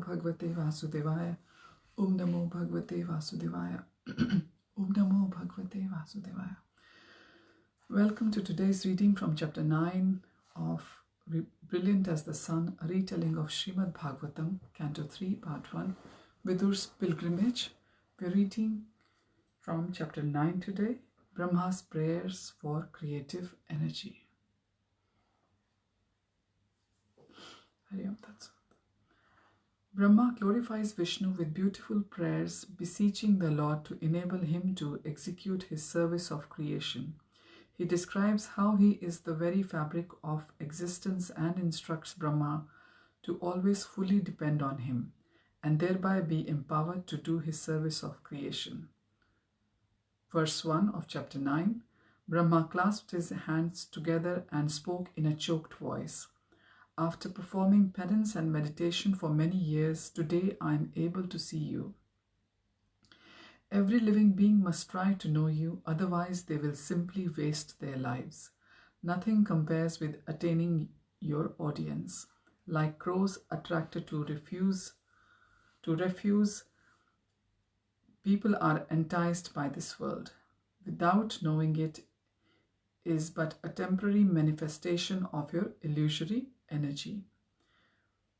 Bhagavate Vasudevaya. Om Namo Bhagavate Vasudevaya. Om Namo Bhagavate Vasudevaya. Welcome to today's reading from chapter 9 of Brilliant as the Sun, a retelling of Srimad Bhagavatam, Canto 3, Part 1, Vidur's Pilgrimage. We're reading from chapter 9 today, Brahma's Prayers for Creative Energy. Hari Om Tat Sat. Brahma glorifies Vishnu with beautiful prayers, beseeching the Lord to enable him to execute his service of creation. He describes how he is the very fabric of existence and instructs Brahma to always fully depend on him and thereby be empowered to do his service of creation. Verse 1 of chapter 9, Brahma clasped his hands together and spoke in a choked voice. After performing penance and meditation for many years, today I am able to see you. Every living being must try to know you, otherwise they will simply waste their lives. Nothing compares with attaining your audience. Like crows attracted to refuse, people are enticed by this world. Without knowing it is but a temporary manifestation of your illusory energy.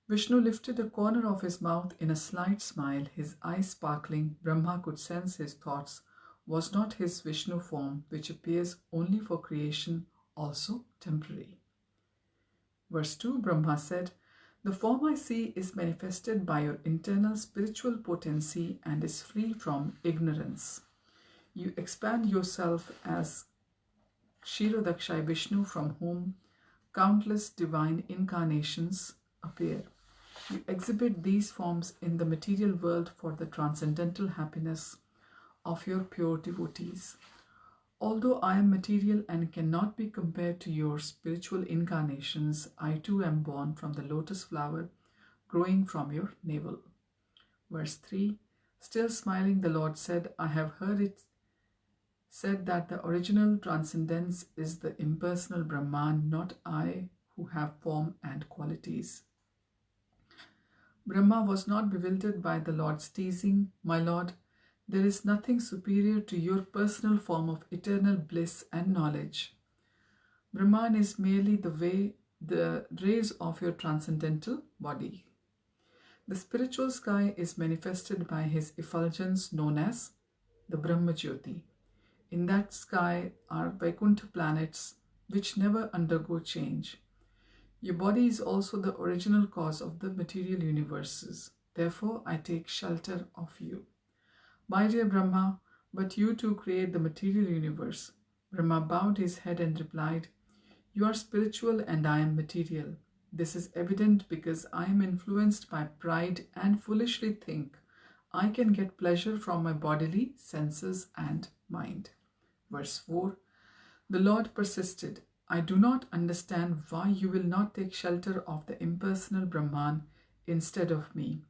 Vishnu lifted a corner of his mouth in a slight smile, his eyes sparkling. Brahma could sense his thoughts. Was not his Vishnu form, which appears only for creation, also temporary? Verse 2, Brahma said, "The form I see is manifested by your internal spiritual potency and is free from ignorance. You expand yourself as Kshirodakshay Vishnu, from whom countless divine incarnations appear. You exhibit these forms in the material world for the transcendental happiness of your pure devotees. Although I am material and cannot be compared to your spiritual incarnations, I too am born from the lotus flower growing from your navel." Verse 3, still smiling, the Lord said, "I have heard it said that the original transcendence is the impersonal Brahman, not I, who have form and qualities." Brahma was not bewildered by the Lord's teasing. "My Lord, there is nothing superior to your personal form of eternal bliss and knowledge. Brahman is merely the rays of your transcendental body. The spiritual sky is manifested by his effulgence known as the Brahma Jyoti. In that sky are Vaikuntha planets which never undergo change. Your body is also the original cause of the material universes. Therefore, I take shelter of you. My dear Brahma, but you too create the material universe." Brahma bowed his head and replied, "You are spiritual and I am material. This is evident because I am influenced by pride and foolishly think I can get pleasure from my bodily senses and mind." Verse 4, the Lord persisted, "I do not understand why you will not take shelter of the impersonal Brahman instead of me.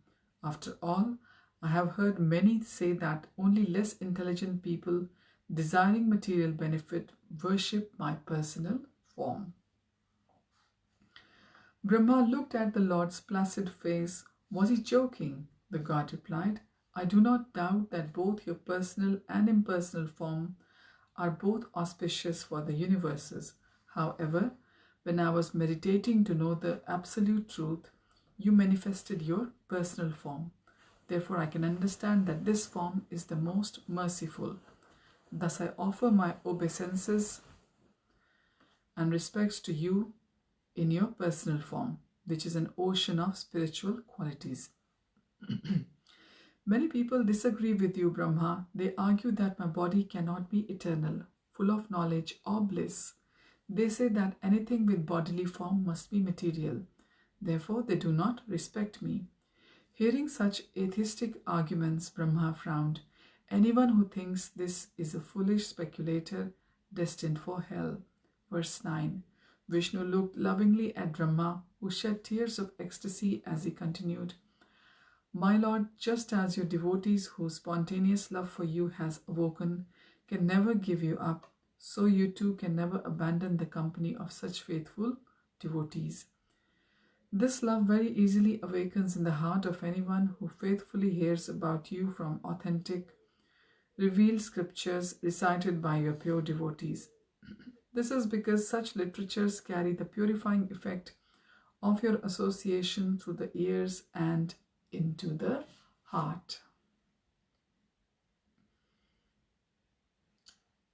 After all, I have heard many say that only less intelligent people desiring material benefit worship my personal form." Brahma looked at the Lord's placid face. Was he joking? The God replied, "I do not doubt that both your personal and impersonal form are both auspicious for the universes. However, when I was meditating to know the absolute truth, you manifested your personal form. Therefore, I can understand that this form is the most merciful. Thus, I offer my obeisances and respects to you in your personal form, which is an ocean of spiritual qualities." Many people disagree with you, Brahma. They argue that my body cannot be eternal, full of knowledge or bliss. They say that anything with bodily form must be material. Therefore, they do not respect me. Hearing such atheistic arguments, Brahma frowned. Anyone who thinks this is a foolish speculator destined for hell. Verse 9. Vishnu looked lovingly at Brahma, who shed tears of ecstasy as he continued, "My Lord, just as your devotees whose spontaneous love for you has awoken can never give you up, so you too can never abandon the company of such faithful devotees. This love very easily awakens in the heart of anyone who faithfully hears about you from authentic, revealed scriptures recited by your pure devotees. This is because such literatures carry the purifying effect of your association through the ears and into the heart.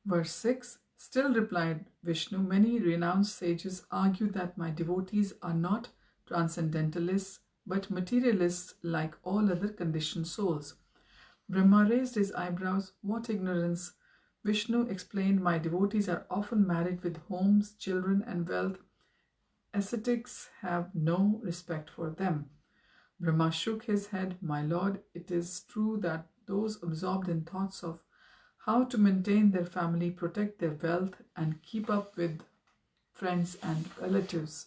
Verse 6. Still replied Vishnu, many renounced sages argue that my devotees are not transcendentalists but materialists like all other conditioned souls. Brahma raised his eyebrows. What ignorance! Vishnu explained, my devotees are often married with homes, children, and wealth. Ascetics have no respect for them. Brahma shook his head. My lord, it is true that those absorbed in thoughts of how to maintain their family, protect their wealth, and keep up with friends and relatives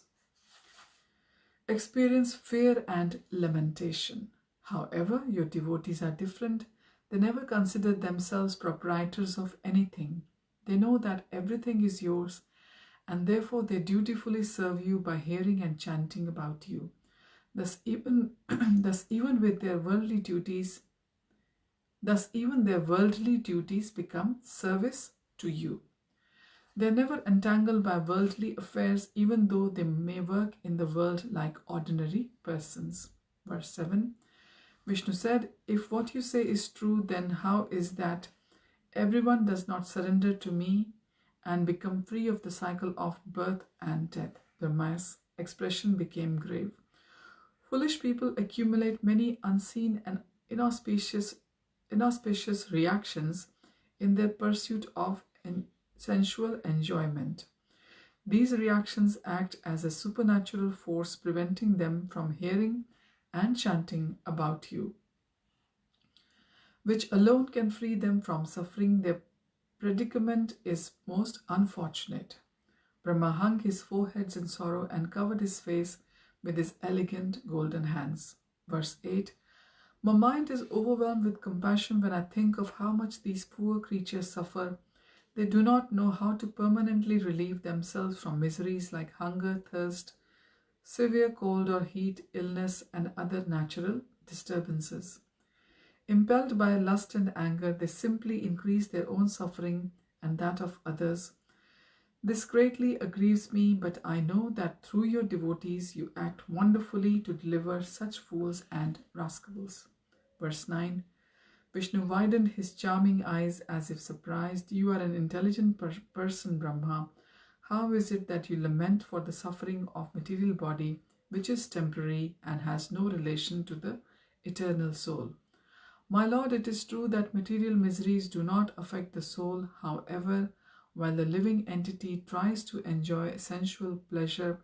experience fear and lamentation. However, your devotees are different. They never consider themselves proprietors of anything. They know that everything is yours, and therefore they dutifully serve you by hearing and chanting about you. Thus even with their worldly duties, thus even their worldly duties become service to you. They are never entangled by worldly affairs, even though they may work in the world like ordinary persons. Verse 7. Vishnu said, if what you say is true, then how is that everyone does not surrender to me and become free of the cycle of birth and death? Brahma's expression became grave. Foolish people accumulate many unseen and inauspicious reactions in their pursuit of sensual enjoyment. These reactions act as a supernatural force preventing them from hearing and chanting about you, which alone can free them from suffering. Their predicament is most unfortunate. Brahma hung his forehead in sorrow and covered his face with his elegant golden hands. Verse 8. My mind is overwhelmed with compassion when I think of how much these poor creatures suffer. They do not know how to permanently relieve themselves from miseries like hunger, thirst, severe cold or heat, illness, and other natural disturbances. Impelled by lust and anger, they simply increase their own suffering and that of others. This greatly aggrieves me, but I know that through your devotees you act wonderfully to deliver such fools and rascals. Verse 9. Vishnu widened his charming eyes as if surprised. You are an intelligent person, Brahma. How is it that you lament for the suffering of material body, which is temporary and has no relation to the eternal soul? My lord, it is true that material miseries do not affect the soul. However, while the living entity tries to enjoy sensual pleasure,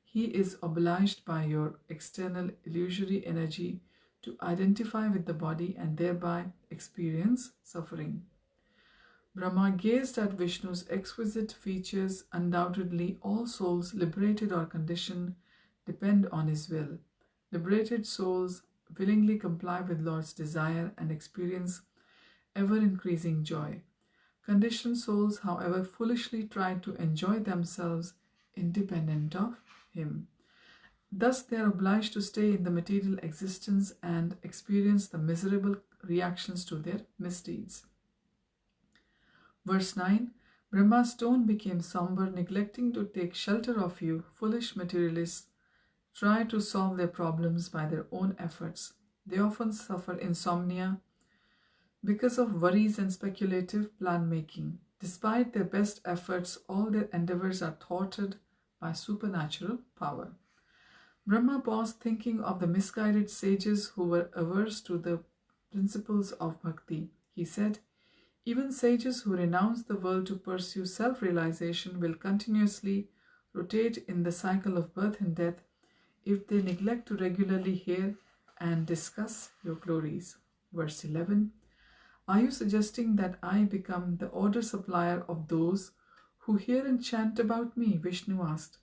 he is obliged by your external illusory energy to identify with the body and thereby experience suffering. Brahma gazed at Vishnu's exquisite features. Undoubtedly, all souls, liberated or conditioned, depend on his will. Liberated souls willingly comply with Lord's desire and experience ever-increasing joy. Conditioned souls, however, foolishly try to enjoy themselves independent of him. Thus, they are obliged to stay in the material existence and experience the miserable reactions to their misdeeds. Verse 9. Brahma's tone became somber. Neglecting to take shelter of you, foolish materialists try to solve their problems by their own efforts. They often suffer insomnia because of worries and speculative plan-making. Despite their best efforts, all their endeavors are thwarted by supernatural power. Brahma paused, thinking of the misguided sages who were averse to the principles of bhakti. He said, even sages who renounce the world to pursue self-realization will continuously rotate in the cycle of birth and death if they neglect to regularly hear and discuss your glories. Verse 11. Are you suggesting that I become the order supplier of those who hear and chant about me? Vishnu asked.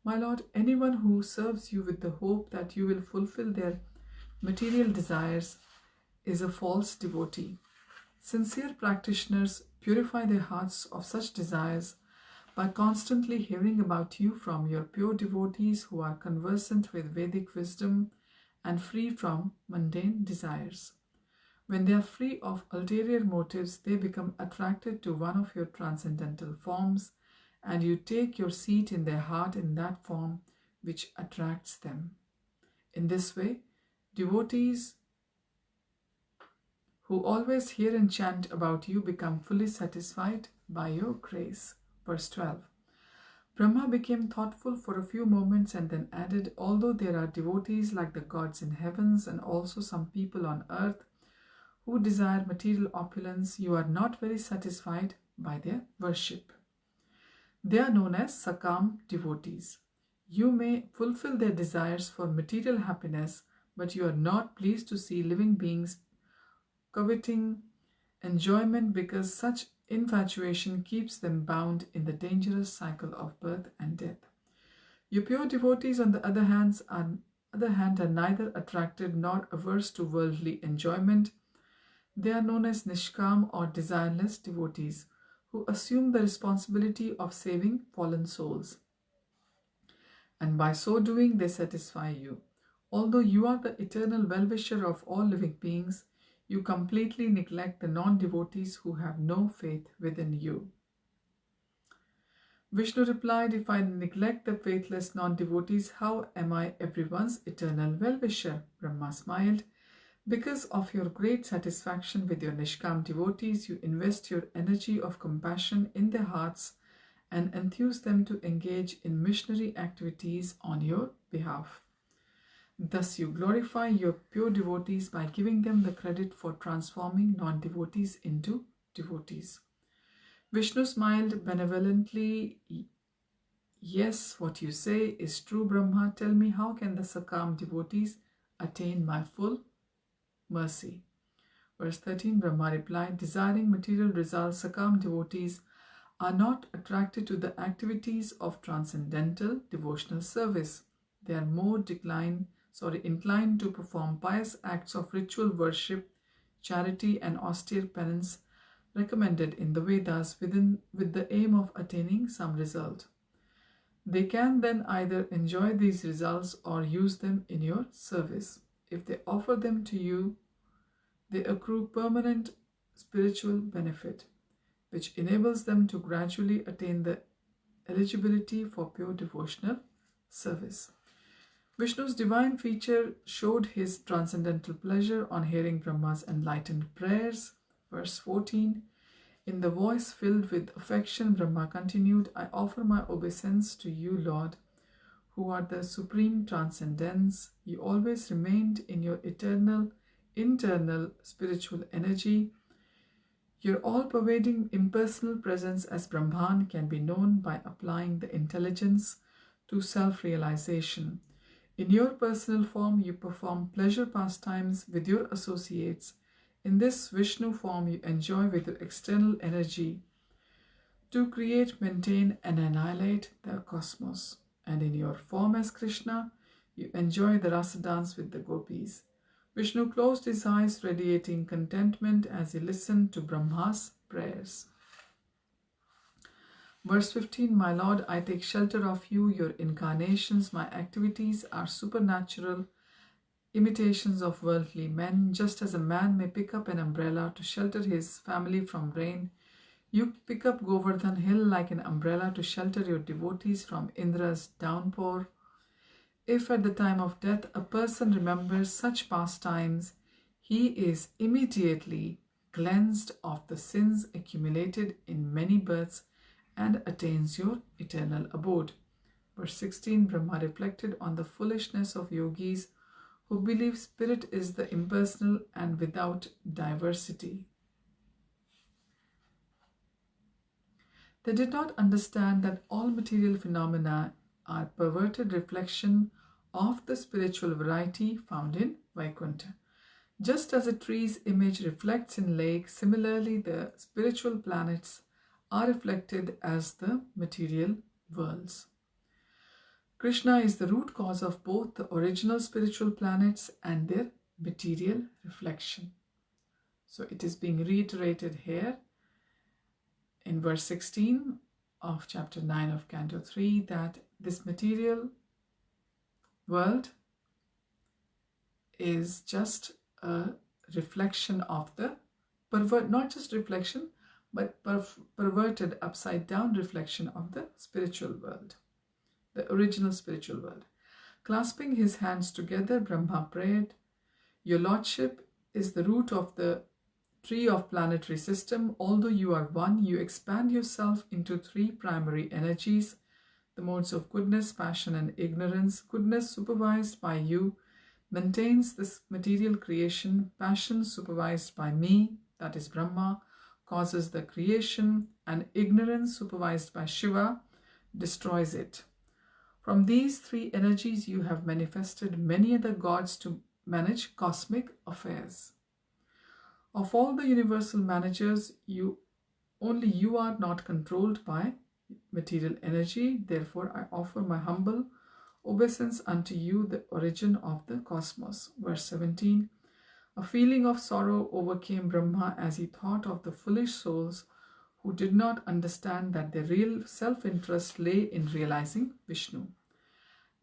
My lord, anyone who serves you with the hope that you will fulfill their material desires is a false devotee. Sincere practitioners purify their hearts of such desires by constantly hearing about you from your pure devotees who are conversant with Vedic wisdom and free from mundane desires. When they are free of ulterior motives, they become attracted to one of your transcendental forms, and you take your seat in their heart in that form which attracts them. In this way, devotees who always hear and chant about you become fully satisfied by your grace. Verse 12. Brahma became thoughtful for a few moments and then added, although there are devotees like the gods in heavens and also some people on earth who desire material opulence, you are not very satisfied by their worship. They are known as Sakam devotees. You may fulfill their desires for material happiness, but you are not pleased to see living beings coveting enjoyment because such infatuation keeps them bound in the dangerous cycle of birth and death. Your pure devotees, on the other hand, are neither attracted nor averse to worldly enjoyment. They are known as Nishkam or desireless devotees, who assume the responsibility of saving fallen souls. And by so doing, they satisfy you. Although you are the eternal well-wisher of all living beings, you completely neglect the non-devotees who have no faith within you. Vishnu replied, if I neglect the faithless non-devotees, how am I everyone's eternal well-wisher? Brahma smiled. Because of your great satisfaction with your Nishkam devotees, you invest your energy of compassion in their hearts and enthuse them to engage in missionary activities on your behalf. Thus you glorify your pure devotees by giving them the credit for transforming non-devotees into devotees. Vishnu smiled benevolently. Yes, what you say is true, Brahma. Tell me, how can the Sakam devotees attain my full mercy? Verse 13, Brahma replied, desiring material results, Sakam devotees are not attracted to the activities of transcendental devotional service. They are more inclined to perform pious acts of ritual worship, charity, and austere penance recommended in the Vedas with the aim of attaining some result. They can then either enjoy these results or use them in your service. If they offer them to you, they accrue permanent spiritual benefit, which enables them to gradually attain the eligibility for pure devotional service. Vishnu's divine feature showed his transcendental pleasure on hearing Brahma's enlightened prayers. Verse 14, in the voice filled with affection, Brahma continued, I offer my obeisance to you, Lord, who are the supreme transcendence. You always remained in your eternal, internal spiritual energy. Your all-pervading impersonal presence as Brahman can be known by applying the intelligence to self-realization. In your personal form, you perform pleasure pastimes with your associates. In this Vishnu form, you enjoy with your external energy to create, maintain, and annihilate the cosmos. And in your form as Krishna, you enjoy the rasa dance with the gopis. Vishnu closed his eyes, radiating contentment as he listened to Brahma's prayers. Verse 15, my Lord, I take shelter of you, your incarnations, my activities are supernatural imitations of worldly men. Just as a man may pick up an umbrella to shelter his family from rain, you pick up Govardhan Hill like an umbrella to shelter your devotees from Indra's downpour. If at the time of death a person remembers such pastimes, he is immediately cleansed of the sins accumulated in many births and attains your eternal abode. Verse 16, Brahma reflected on the foolishness of yogis who believe spirit is the impersonal and without diversity. They did not understand that all material phenomena are perverted reflection of the spiritual variety found in Vaikuntha. Just as a tree's image reflects in lake, similarly the spiritual planets are reflected as the material worlds. Krishna is the root cause of both the original spiritual planets and their material reflection. So it is being reiterated here in verse 16 of chapter 9 of Canto 3 that this material world is just a reflection of the not just reflection, but perverted upside down reflection of the spiritual world, the original spiritual world. Clasping his hands together, Brahma prayed, "Your Lordship is the root of the tree of planetary system. Although you are one, you expand yourself into three primary energies, the modes of goodness, passion, and ignorance. Goodness, supervised by you, maintains this material creation. Passion, supervised by me, that is Brahma, causes the creation, and ignorance, supervised by Shiva, destroys it. From these three energies you have manifested many other gods to manage cosmic affairs. Of all the universal managers, only you are not controlled by material energy. Therefore, I offer my humble obeisance unto you, the origin of the cosmos." Verse 17. A feeling of sorrow overcame Brahma as he thought of the foolish souls who did not understand that their real self-interest lay in realizing Vishnu.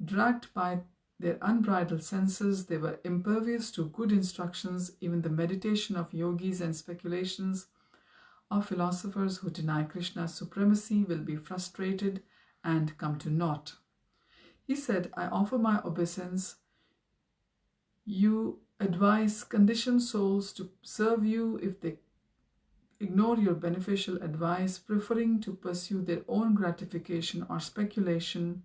Dragged by their unbridled senses, they were impervious to good instructions. Even the meditation of yogis and speculations of philosophers who deny Krishna's supremacy will be frustrated and come to naught. He said, "I offer my obeisance. You advise conditioned souls to serve you if they ignore your beneficial advice, preferring to pursue their own gratification or speculation.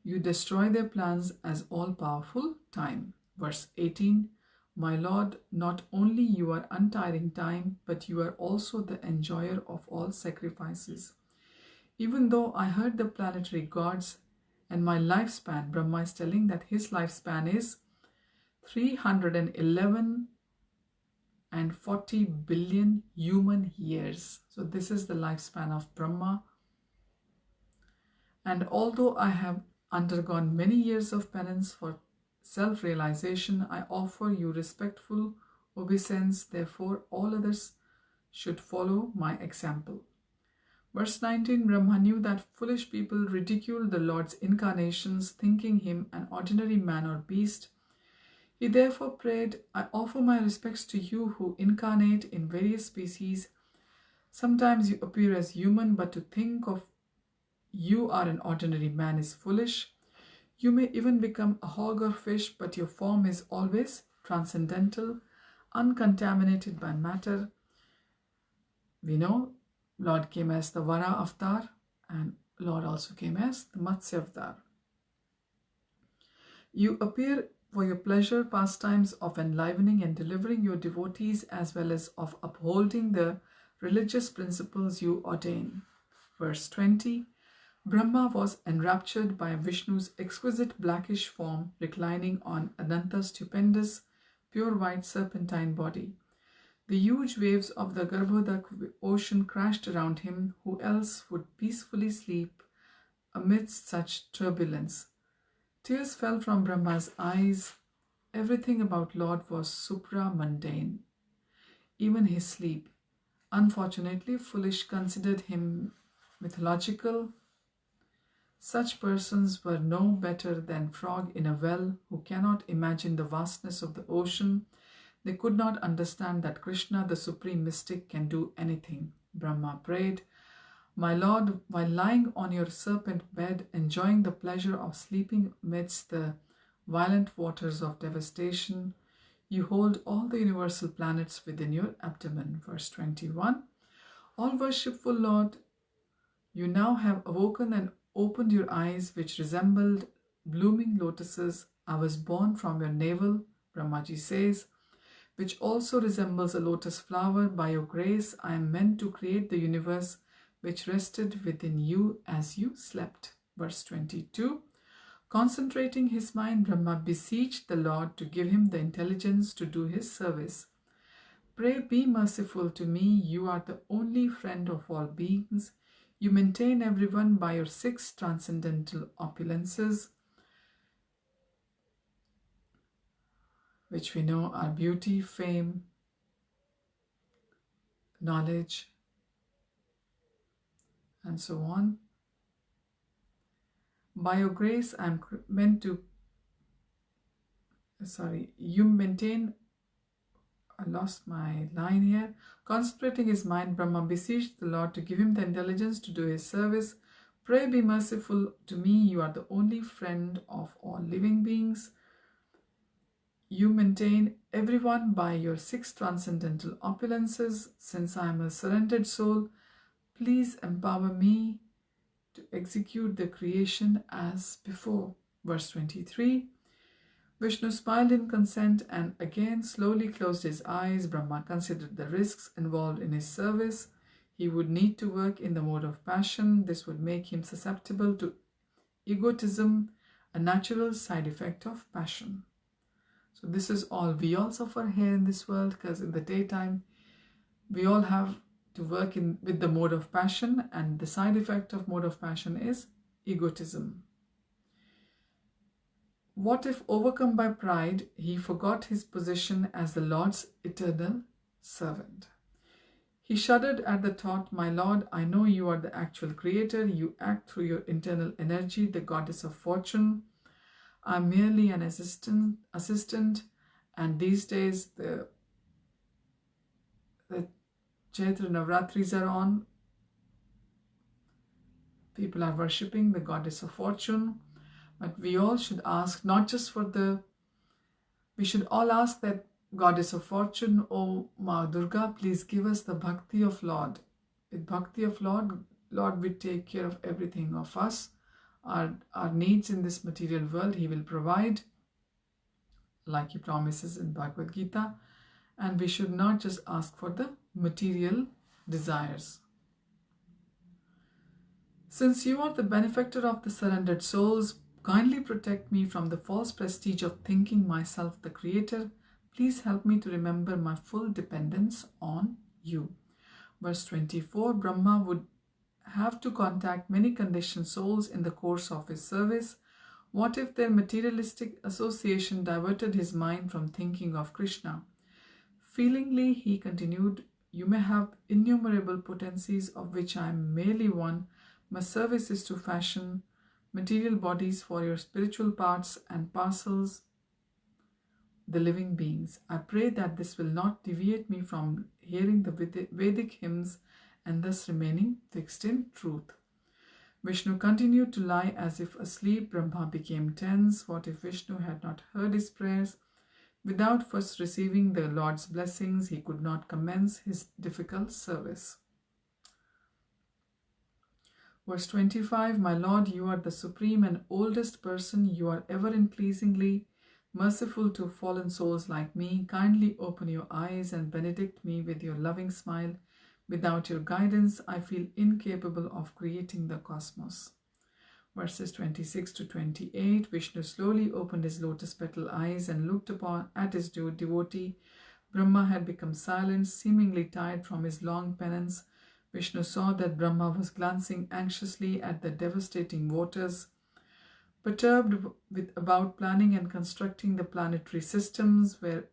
You destroy their plans as all-powerful time." Verse 18. My Lord, not only you are untiring time, but you are also the enjoyer of all sacrifices. Even though I heard the planetary gods and my lifespan, Brahma is telling that his lifespan is 311 and 40 billion human years. So this is the lifespan of Brahma. And although I have undergone many years of penance for self-realization, I offer you respectful obeisance. Therefore, all others should follow my example. Verse 19, Brahma knew that foolish people ridicule the Lord's incarnations, thinking him an ordinary man or beast. He therefore prayed, I offer my respects to you who incarnate in various species. Sometimes you appear as human, but to think of you are an ordinary man is foolish. You may even become a hog or fish, but your form is always transcendental, uncontaminated by matter. We know Lord came as the Vara avatar, and Lord also came as the Matsya avatar. You appear for your pleasure, pastimes of enlivening and delivering your devotees, as well as of upholding the religious principles you ordain. Verse 20, Brahma was enraptured by Vishnu's exquisite blackish form reclining on Ananta's stupendous, pure white serpentine body. The huge waves of the Garbhodak ocean crashed around him. Who else would peacefully sleep amidst such turbulence? Tears fell from Brahma's eyes. Everything about Lord was supra-mundane, even his sleep. Unfortunately, foolish considered him mythological. Such persons were no better than frog in a well who cannot imagine the vastness of the ocean. They could not understand that Krishna, the supreme mystic, can do anything. Brahma prayed, My Lord, while lying on your serpent bed, enjoying the pleasure of sleeping amidst the violent waters of devastation, you hold all the universal planets within your abdomen. Verse 21, All worshipful Lord, you now have awoken and opened your eyes, which resembled blooming lotuses. I was born from your navel, Brahmaji says, which also resembles a lotus flower. By your grace, I am meant to create the universe which rested within you as you slept. Verse 22, Concentrating his mind, Brahma beseeched the Lord to give him the intelligence to do his service. Pray be merciful to me. You are the only friend of all beings. You maintain everyone by your 6 transcendental opulences, which we know are beauty, fame, knowledge, and so on. By your grace, I am meant to, you maintain, I lost my line here. Concentrating his mind, Brahma beseeched the Lord to give him the intelligence to do his service. Pray be merciful to me, you are the only friend of all living beings. You maintain everyone by your 6 transcendental opulences. Since I am a surrendered soul, please empower me to execute the creation as before. Verse 23. Vishnu smiled in consent and again slowly closed his eyes. Brahma considered the risks involved in his service. He would need to work in the mode of passion. This would make him susceptible to egotism, a natural side effect of passion. So this is all we all suffer here in this world, because in the daytime we all have to work with the mode of passion, and the side effect of mode of passion is egotism. What if, overcome by pride, he forgot his position as the Lord's eternal servant? He shuddered at the thought, my Lord, I know you are the actual creator. You act through your internal energy, the goddess of fortune. I am merely an assistant, and these days the Chaitra Navratris are on. People are worshipping the goddess of fortune. But we all should ask, not just for we should all ask that goddess of fortune, O Ma Durga, please give us the bhakti of Lord. With bhakti of Lord will take care of everything of us. Our needs in this material world, He will provide, like He promises in Bhagavad Gita. And we should not just ask for the material desires. Since you are the benefactor of the surrendered souls, kindly protect me from the false prestige of thinking myself the creator. Please help me to remember my full dependence on you. Verse 24, Brahma would have to contact many conditioned souls in the course of his service. What if their materialistic association diverted his mind from thinking of Krishna? Feelingly, he continued, you may have innumerable potencies of which I am merely one. My service is to fashion material bodies for your spiritual parts and parcels, the living beings. I pray that this will not deviate me from hearing the Vedic hymns and thus remaining fixed in truth. Vishnu continued to lie as if asleep. Brahma became tense. What if Vishnu had not heard his prayers? Without first receiving the Lord's blessings, he could not commence his difficult service. Verse 25, my Lord, you are the supreme and oldest person. You are ever increasingly merciful to fallen souls like me. Kindly open your eyes and benedict me with your loving smile. Without your guidance, I feel incapable of creating the cosmos. Verses 26 to 28, Vishnu slowly opened his lotus petal eyes and looked at his devotee. Brahma had become silent, seemingly tired from his long penance. Vishnu saw that Brahma was glancing anxiously at the devastating waters. Perturbed about planning and constructing the planetary systems, where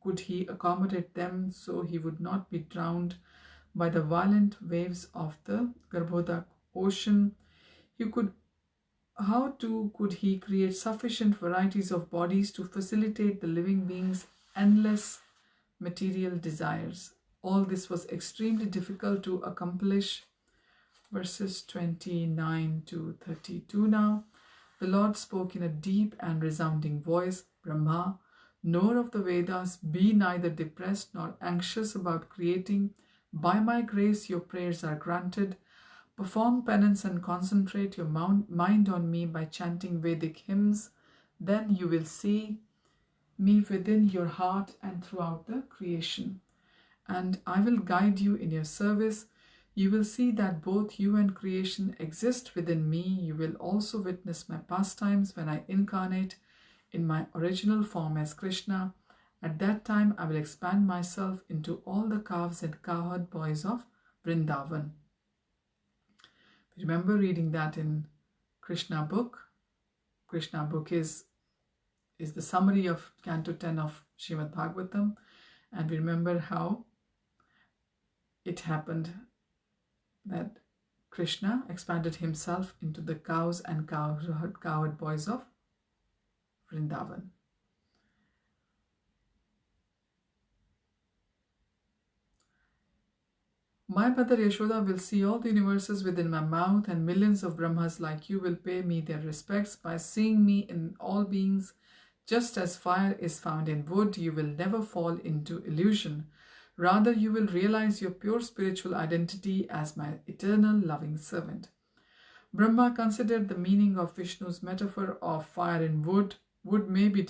could he accommodate them so he would not be drowned by the violent waves of the Garbhodak ocean? How too could he create sufficient varieties of bodies to facilitate the living beings' endless material desires? All this was extremely difficult to accomplish. Verses 29 to 32 now. The Lord spoke in a deep and resounding voice, Brahma, knower of the Vedas, be neither depressed nor anxious about creating. By my grace your prayers are granted. Perform penance and concentrate your mind on me by chanting Vedic hymns. Then you will see me within your heart and throughout the creation. And I will guide you in your service. You will see that both you and creation exist within me. You will also witness my pastimes when I incarnate in my original form as Krishna. At that time, I will expand myself into all the calves and cowherd boys of Vrindavan. Remember reading that in Krishna book. Krishna book is the summary of Canto 10 of Srimad Bhagavatam. And we remember how it happened that Krishna expanded himself into the cows and cowherd boys of Vrindavan. My mother Yashoda will see all the universes within my mouth, and millions of Brahmas like you will pay me their respects by seeing me in all beings. Just as fire is found in wood, you will never fall into illusion. Rather, you will realize your pure spiritual identity as my eternal loving servant. Brahma considered the meaning of Vishnu's metaphor of fire in wood. Wood may be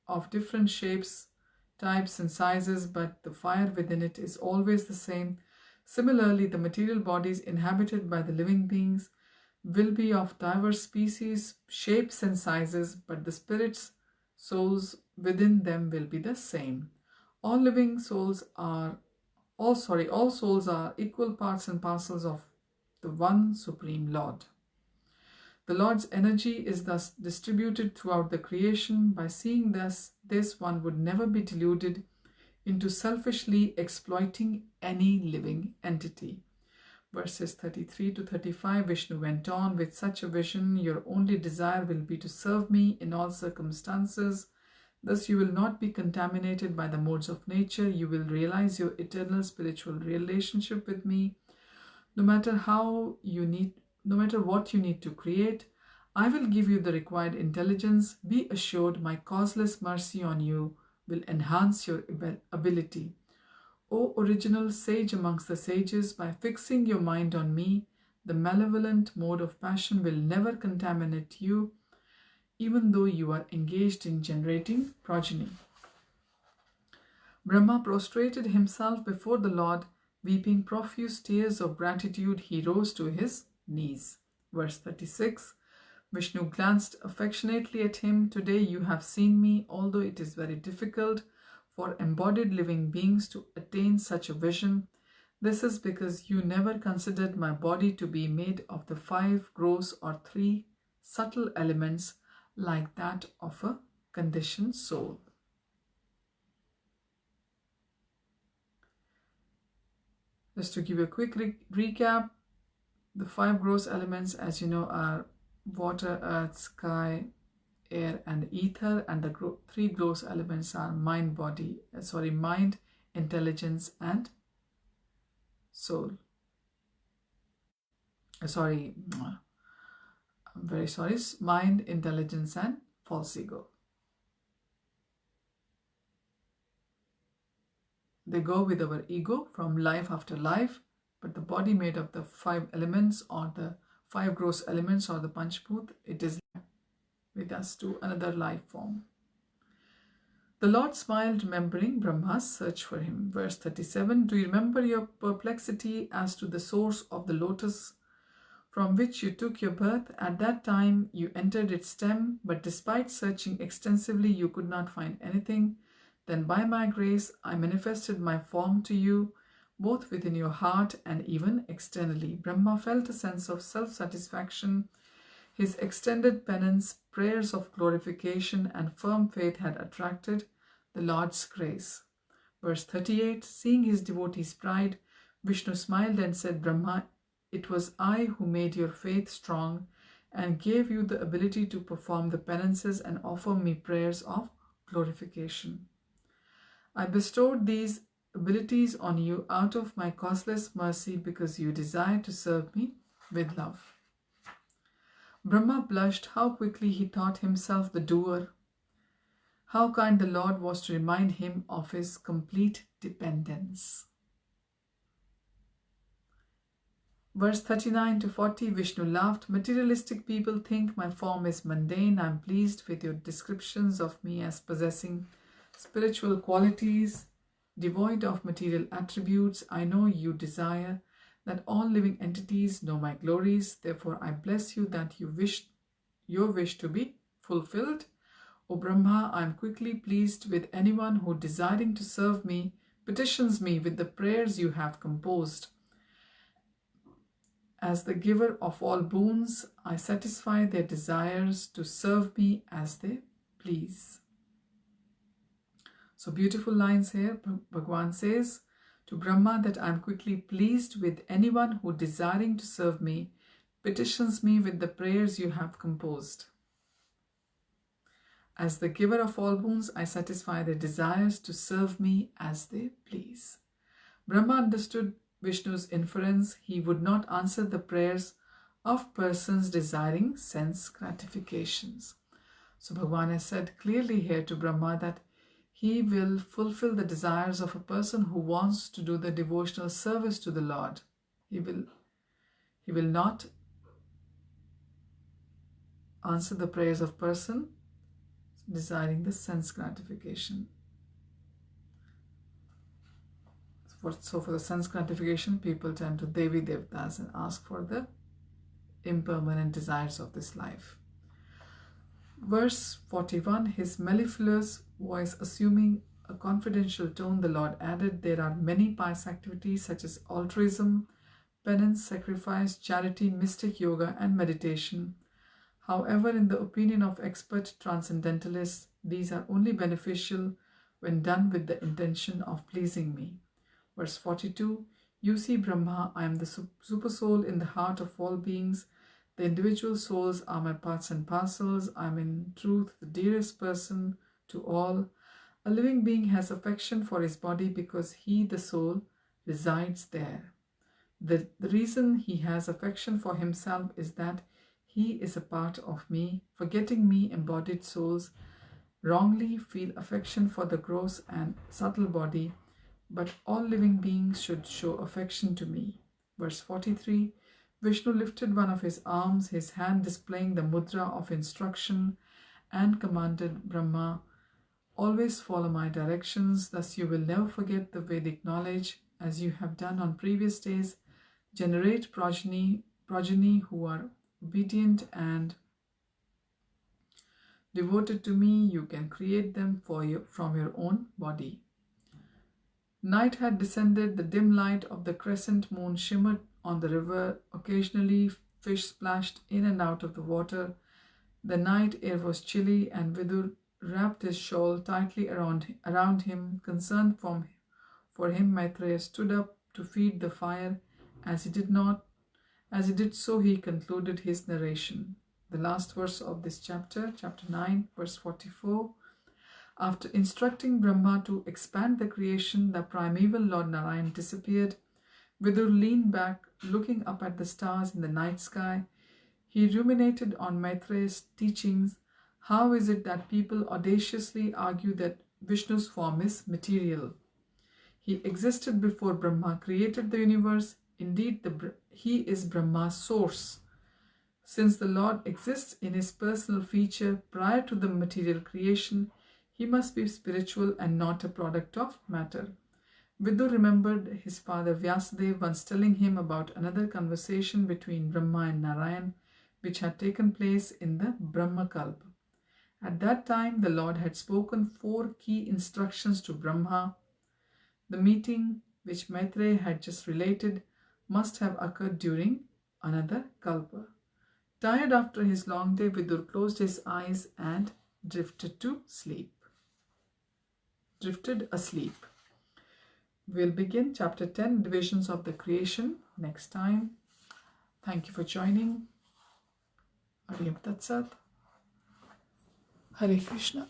of different shapes, types, and sizes, but the fire within it is always the same. Similarly, the material bodies inhabited by the living beings will be of diverse species, shapes, and sizes, but the spirits, souls within them will be the same. All souls are equal parts and parcels of the one Supreme Lord. The Lord's energy is thus distributed throughout the creation. By seeing this, one would never be deluded into selfishly exploiting any living entity. Verses 33 to 35, Vishnu went on, with such a vision, your only desire will be to serve me in all circumstances. Thus you will not be contaminated by the modes of nature. You will realize your eternal spiritual relationship with me. No matter what you need to create, I will give you the required intelligence. Be assured my causeless mercy on you will enhance your ability. O original sage amongst the sages, by fixing your mind on me, the malevolent mode of passion will never contaminate you, even though you are engaged in generating progeny. Brahma prostrated himself before the Lord, weeping profuse tears of gratitude. He rose to his knees. Verse 36, Vishnu glanced affectionately at him. Today you have seen me, although it is very difficult for embodied living beings to attain such a vision. This is because you never considered my body to be made of the 5 gross or 3 subtle elements like that of a conditioned soul. Just to give you a quick recap, the 5 gross elements, as you know, are water, earth, sky, air, and ether, and the 3 gross elements are mind, intelligence, and soul. Mind, intelligence, and false ego. They go with our ego from life after life, but the body made of the 5 elements or the 5 gross elements or the Panchbhut, it is with us to another life form. The Lord smiled, remembering Brahma's search for him. Verse 37, do you remember your perplexity as to the source of the lotus from which you took your birth? At that time you entered its stem, but despite searching extensively you could not find anything. Then by my grace I manifested my form to you, both within your heart and even externally. Brahma felt a sense of self-satisfaction. His extended penance, prayers of glorification, and firm faith had attracted the Lord's grace. Verse 38, seeing his devotee's pride, Vishnu smiled and said, Brahma, it was I who made your faith strong and gave you the ability to perform the penances and offer me prayers of glorification. I bestowed these abilities on you out of my causeless mercy because you desire to serve me with love. Brahma blushed. How quickly he thought himself the doer. How kind the Lord was to remind him of his complete dependence. Verse 39 to 40, Vishnu laughed. Materialistic people think my form is mundane. I am pleased with your descriptions of me as possessing spiritual qualities, devoid of material attributes. I know you desire that all living entities know my glories. Therefore, I bless you that your wish to be fulfilled. O Brahma, I am quickly pleased with anyone who, desiring to serve me, petitions me with the prayers you have composed. As the giver of all boons, I satisfy their desires to serve me as they please. So beautiful lines here. Bhagwan says, to Brahma that I am quickly pleased with anyone who, desiring to serve me, petitions me with the prayers you have composed. As the giver of all boons, I satisfy their desires to serve me as they please. Brahma understood Vishnu's inference. He would not answer the prayers of persons desiring sense gratifications. So Bhagavan has said clearly here to Brahma that he will fulfill the desires of a person who wants to do the devotional service to the Lord. He will not answer the prayers of person desiring the sense gratification. So for the sense gratification, people turn to Devi Devtas and ask for the impermanent desires of this life. Verse 41, his mellifluous voice assuming a confidential tone, the Lord added, there are many pious activities such as altruism, penance, sacrifice, charity, mystic yoga, and meditation. However, in the opinion of expert transcendentalists, these are only beneficial when done with the intention of pleasing me. Verse 42, you see Brahma, I am the supersoul in the heart of all beings. The individual souls are my parts and parcels. I am in truth the dearest person to all. A living being has affection for his body because he, the soul, resides there. The reason he has affection for himself is that he is a part of me. Forgetting me, embodied souls wrongly feel affection for the gross and subtle body, but all living beings should show affection to me. Verse 43, Vishnu lifted one of his arms, his hand displaying the mudra of instruction, and commanded Brahma, always follow my directions, thus you will never forget the Vedic knowledge, as you have done on previous days. Generate progeny who are obedient and devoted to me. You can create them from your own body. Night had descended. The dim light of the crescent moon shimmered on the river. Occasionally fish splashed in and out of the water. The night air was chilly, and Vidur wrapped his shawl tightly around him. Concerned for him, Maitreya stood up to feed the fire. As he did so, he concluded his narration. The last verse of this chapter, chapter 9, verse 44. After instructing Brahma to expand the creation, the primeval Lord Narayan disappeared. Vidur leaned back, looking up at the stars in the night sky. He ruminated on Maitreya's teachings. How is it that people audaciously argue that Vishnu's form is material? He existed before Brahma created the universe. Indeed, he is Brahma's source. Since the Lord exists in his personal feature prior to the material creation, he must be spiritual and not a product of matter. Vidur remembered his father Vyasadeva once telling him about another conversation between Brahma and Narayan, which had taken place in the Brahma Kalpa. At that time, the Lord had spoken 4 key instructions to Brahma. The meeting, which Maitreya had just related, must have occurred during another Kalpa. Tired after his long day, Vidur closed his eyes and drifted asleep. We'll begin chapter 10, divisions of the creation, next time. Thank you for joining. Hare Tatsat. Hare Krishna.